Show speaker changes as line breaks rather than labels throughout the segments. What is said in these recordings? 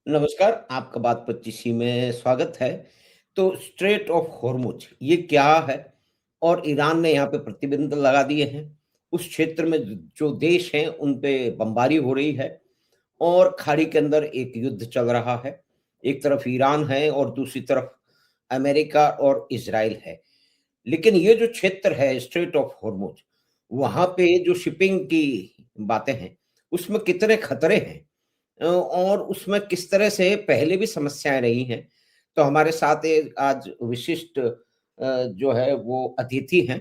नमस्कार, आपका बात 25 में स्वागत है। तो स्ट्रेट ऑफ हॉर्मुज ये क्या है? और ईरान ने यहाँ पे प्रतिबंध लगा दिए हैं। उस क्षेत्र में जो देश हैं उन पे बमबारी हो रही है और खाड़ी के अंदर एक युद्ध चल रहा है। एक तरफ ईरान है और दूसरी तरफ अमेरिका और इज़राइल है। लेकिन ये जो क्षेत्र है स्ट्रेट ऑफ हॉर्मुज, वहाँ पे जो शिपिंग की बातें हैं, उसमें कितने खतरे हैं? और उसमें किस तरह से पहले भी समस्याएँ रही हैं। तो हमारे साथ एक आज विशिष्ट जो है वो अतिथि हैं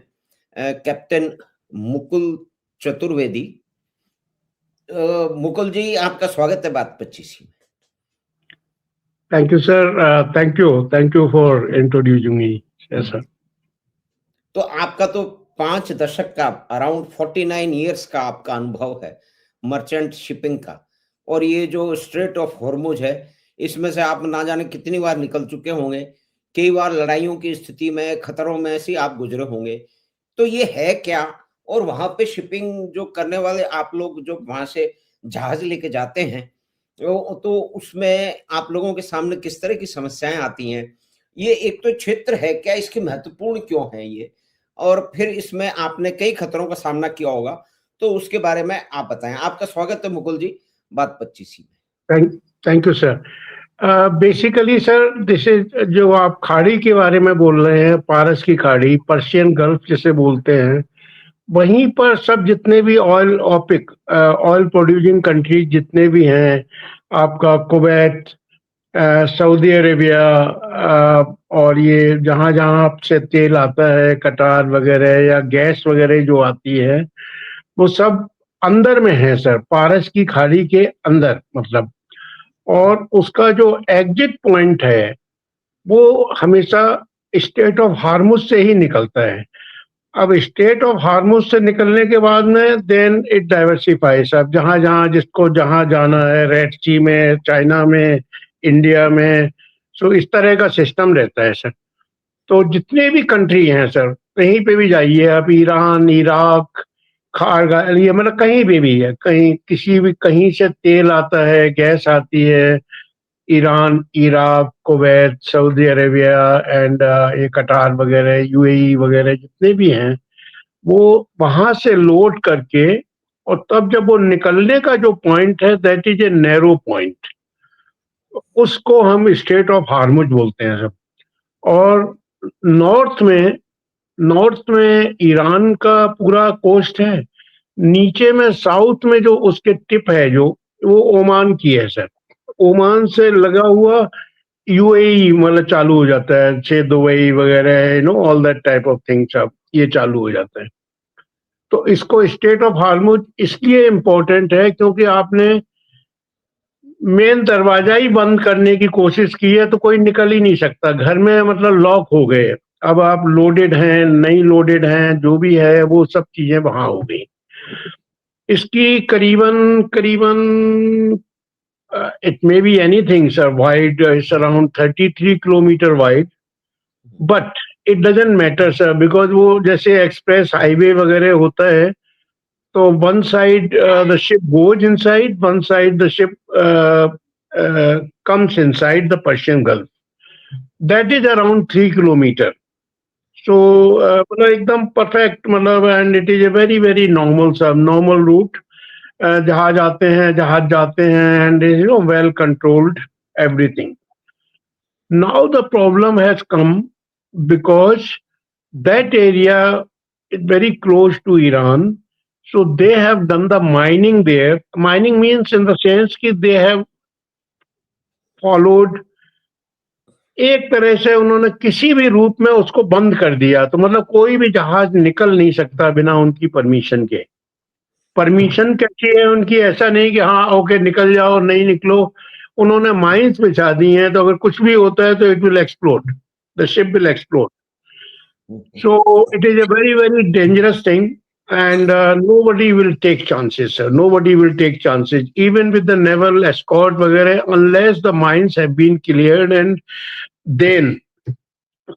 कैप्टन मुकुल चतुर्वेदी। मुकुल जी आपका स्वागत है बात 25 में।
Thank you, sir. Thank you for introducing me. Yes, sir.
तो आपका तो 5 दशक का अराउंड 49 इयर्स का आपका अनुभव है मर्चेंट शिपिंग का। और ये जो स्ट्रेट ऑफ हॉर्मुज है, इसमें से आप ना जाने कितनी बार निकल चुके होंगे। कई बार लड़ाइयों की स्थिति में, खतरों में से आप गुज़रे होंगे। तो ये है क्या? और वहाँ पे शिपिंग जो करने वाले आप लोग जो वहाँ से जहाज़ लेके जाते हैं, तो उसमें आप लोगों के सामने किस तरह की समस्याएँ आती हैं? ये एक तो क्षेत्र है, क्या इसकी महत्वपूर्ण क्यों है ये? और फिर इसमें आपने कई खतरों का सामना किया होगा, तो उसके बारे में आप बताएँ। आपका स्वागत है मुकुल जी, बात 25 में।
Thank you, sir. Basically sir this is जो आप खाड़ी के बारे में बोल रहे हैं, पारस की खाड़ी, पर्शियन गल्फ जिसे बोलते हैं, वहीं पर सब जितने भी oil OPEC oil producing countries जितने भी हैं, आपका कुवैत, सऊदी अरेबिया, और ये जहाँ जहाँ से तेल आता है, कटार वगैरह या गैस वगैरह जो आती है, वो सब अंदर में है सर, पारस की खाड़ी के अंदर मतलब। और उसका जो एग्जिट पॉइंट है वो हमेशा स्टेट ऑफ हार्मुज से ही निकलता है। अब स्टेट ऑफ हार्मुज से निकलने के बाद में देन इट डाइवर्सिफाइज। अब जहाँ जहाँ जिसको जहाँ जाना है, रेड सी में, चाइना में, इंडिया में, सो इस तरह का सिस्टम रहता है सर। तो जितने भी कंट्री हैं सर, कहीं पे भी जाइए आप, ईरान, इराक, खारगा, ये मतलब कहीं भी है, कहीं किसी भी कहीं से तेल आता है, गैस आती है, Iran, Iraq, Kuwait, Saudi Arabia and ये कटार वगैरह, यूएई वगैरह जितने भी हैं, वो वहां से लोड करके, और तब जब वो निकलने का जो पॉइंट है that is a narrow point, उसको हम स्टेट ऑफ हार्मुज बोलते हैं सब। और नॉर्थ में नॉर्थ में ईरान का पूरा कोस्ट है, नीचे में साउथ में जो उसके टिप है जो, वो ओमान की है सर। ओमान से लगा हुआ यूएई मतलब चालू हो जाता है, से दुबई वगैरह, all that type of things, अब ये चालू हो जाता है। तो इसको स्टेट ऑफ हार्मुज इसलिए इम्पोर्टेंट है क्योंकि आपने मेन दरवाजा ही बंद करने की कोशिश की है तो कोई निकल ही नहीं सकता, घर में मतलब लॉक हो गए। अब आप लोडेड हैं, नहीं लोडेड हैं, जो भी है वो सब चीजें वहां हो गई। इसकी करीबन करीबन it may be anything sir, wide it's around 33 kilometre wide, but it doesn't matter sir, because वो जैसे एक्सप्रेस हाईवे वगैरह होता है, तो one side the ship goes inside, one side the ship comes inside the Persian Gulf. That is around 3 kilometer. So मतलब एकदम perfect मतलब, and it is a very very normal सब नॉर्मल रूट। जहाज आते हैं, जहाज जाते हैं, and well controlled everything. Now the problem has come because that area is very close to Iran, so they have done the mining there. Mining means in the sense कि they have followed, एक तरह से उन्होंने किसी भी रूप में उसको बंद कर दिया, तो मतलब कोई भी जहाज निकल नहीं सकता बिना उनकी परमिशन के। परमिशन कैसी है उनकी, ऐसा नहीं कि हाँ ओके निकल जाओ, नहीं निकलो। उन्होंने माइंस बिछा दी हैं, तो अगर कुछ भी होता है तो it will explode, the ship will explode. So it is a very very dangerous thing, and nobody will take chances sir, nobody will take chances even with the naval escort वगैरह, unless the mines have been cleared. And then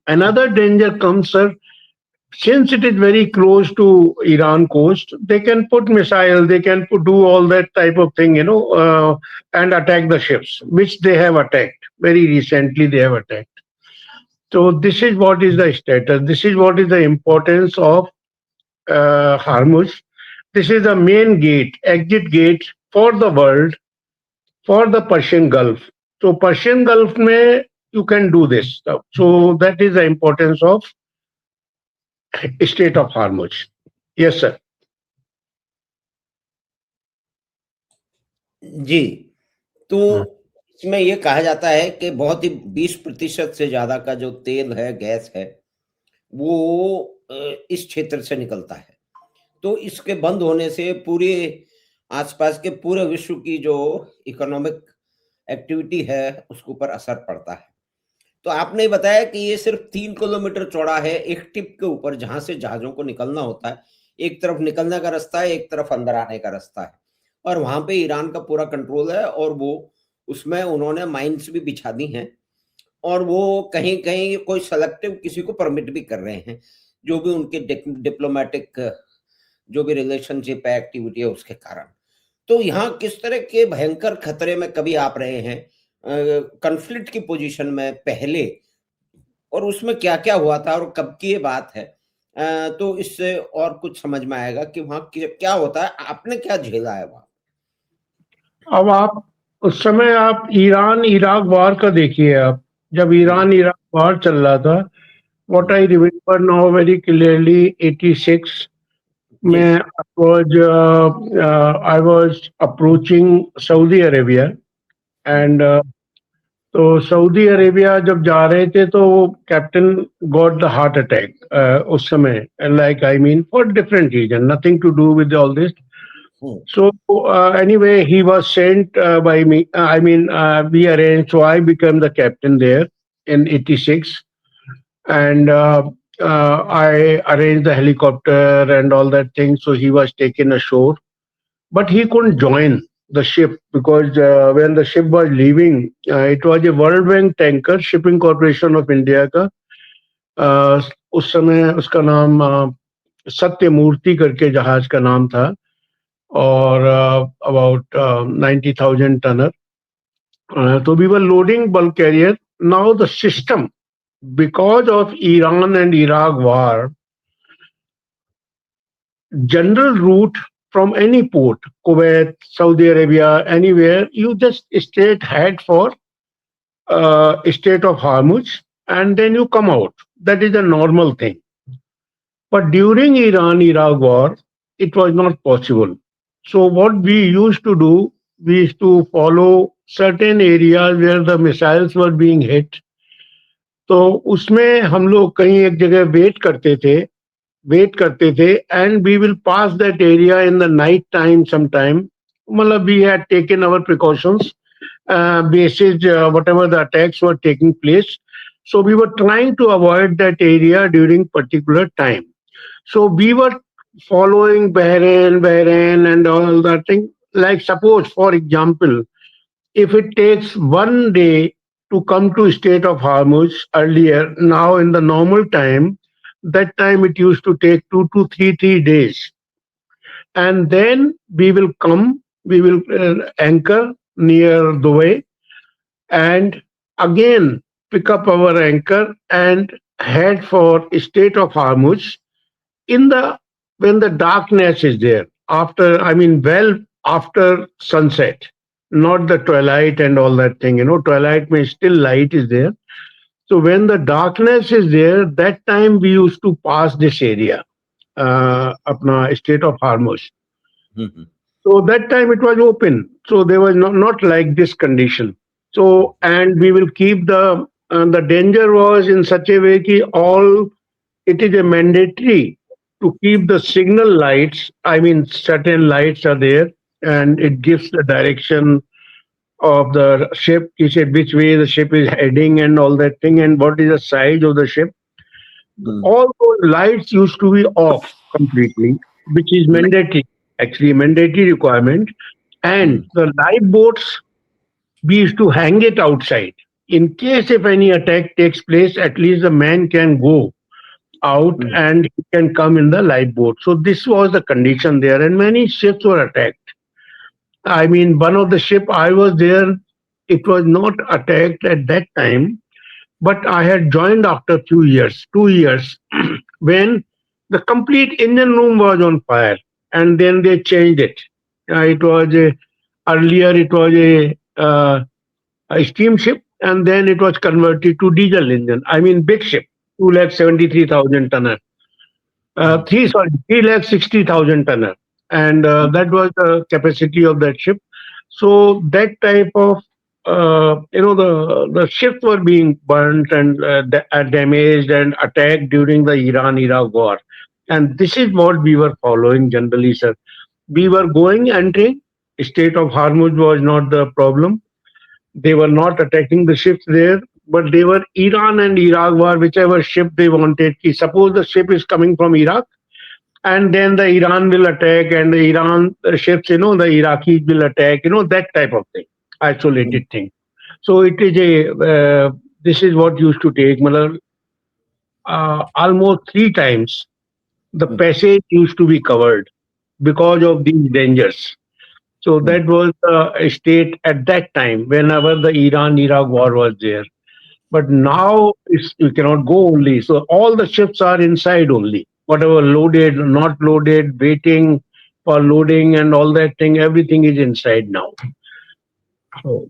another danger comes sir, since it is very close to Iran coast, they can put missile, they can do all that type of thing, and attack the ships, which they have attacked. Very recently, they have attacked. So this is what is the status. This is what is the importance of Hormuz. This is the main gate, exit gate for the world, for the Persian Gulf. So Persian Gulf mein you can do this stuff. So that is the importance of Strait of Hormuz. Yes, sir.
जी, तो
हाँ.
इसमें ये कहा जाता है कि बहुत ही 20% से ज़्यादा का जो तेल है, गैस है, वो इस क्षेत्र से निकलता है। तो इसके बंद होने से पूरे आसपास के पूरे विश्व की जो इकोनॉमिक एक्टिविटी है, उसके ऊपर असर पड़ता है। तो आपने ही बताया कि ये सिर्फ 3 किलोमीटर चौड़ा है, एक टिप के ऊपर जहाँ से जहाज़ों को निकलना होता है। एक तरफ निकलने का रास्ता है, एक तरफ अंदर आने का रास्ता है और वहाँ पे ईरान का पूरा कंट्रोल है और वो उसमें उन्होंने माइन्स भी बिछा दी हैं और वो कहीं-कहीं कोई सेलेक्टिव किसी को परमिट भी कर रहे हैं, जो भी उनके डिप्लोमैटिक जो भी रिलेशनशिप है, एक्टिविटी है उसके कारण। तो यहाँ किस तरह के भयंकर खतरे में कभी आप रहे हैं कॉन्फ्लिक्ट की पोजीशन में पहले और उसमें क्या-क्या हुआ था और कब की ये बात है? तो इससे और कुछ समझ में आएगा कि वहाँ क्या होता है, आपने क्या झेला है वहाँ?
अब आप उस समय आप ईरान इराक वॉर का देखिए आप, जब ईरान इराक वॉर चल रहा था, what I remember now very clearly 86 में I was approaching Saudi Arabia and तो सऊदी अरेबिया जब जा रहे थे तो captain got the heart attack उस समय, like I mean for different reason, nothing to do with all this. So anyway, he was sent by me. I mean, we arranged. So I became the captain there in '86, and I arranged the helicopter and all that thing. So he was taken ashore, but he couldn't join the ship because when the ship was leaving, it was a World Bank tanker, Shipping Corporation of India का. उस समय उसका नाम सत्यमूर्ति करके जहाज का नाम था और about 90,000 tonner. So we were loading bulk carrier. Now the system, because of Iran and Iraq war, general route from any port, Kuwait, Saudi Arabia, anywhere, you just straight head for Strait of Hormuz and then you come out. That is a normal thing. But during Iran-Iraq war, it was not possible. So what we used to do, we used to follow certain areas where the missiles were being hit. तो उसमें हम लोग कहीं एक जगह wait करते थे and we will pass that area in the night time sometime. मतलब we had taken our precautions basis whatever the attacks were taking place. So we were trying to avoid that area during particular time. So we were following Bahrain and all that thing. Like suppose, for example, if it takes one day to come to Strait of Hormuz earlier, now in the normal time, that time it used to take 2 to 3 days. And then we will anchor near Dubai and again pick up our anchor and head for Strait of Hormuz when the darkness is there, after sunset, not the twilight and all that thing. Twilight means still light is there. So when the darkness is there, that time we used to pass this area, apna Strait of Hormuz.
Mm-hmm.
So that time it was open. So there was not like this condition. So, and we will keep the danger was in such a way that it is a mandatory to keep the signal lights. I mean, certain lights are there and it gives the direction of the ship, which way the ship is heading and all that thing, and what is the size of the ship. All those lights used to be off completely, which is mandatory, actually mandatory requirement. And the lifeboats, we used to hang it outside. In case if any attack takes place, at least the man can go out and he can come in the lifeboat. So this was the condition there, and many ships were attacked. I mean, one of the ship I was there, it was not attacked at that time, but I had joined after 2 years, 2 years, when the complete engine room was on fire, and then they changed it. It was earlier it was a steamship, and then it was converted to diesel engine. I mean, big ship, 2,73,000 tonner. Sorry, 3,60,000 tonner, and that was the capacity of that ship. So that type of the ships were being burnt and damaged and attacked during the Iran-Iraq war, and this is what we were following generally, sir. We were going entering. State of Hormuz was not the problem. They were not attacking the ships there, but they were Iran and Iraq war, whichever ship they wanted. Suppose the ship is coming from Iraq, and then the Iran will attack, and the Iran ships, the Iraqis will attack, that type of thing, isolated thing. So it is this is what used to take, almost 3 times the passage used to be covered because of these dangers. So that was the state at that time, whenever the Iran-Iraq war was there. But now you cannot go only. So all the ships are inside only. Whatever loaded, not loaded, waiting for loading and all that thing, everything is inside now. So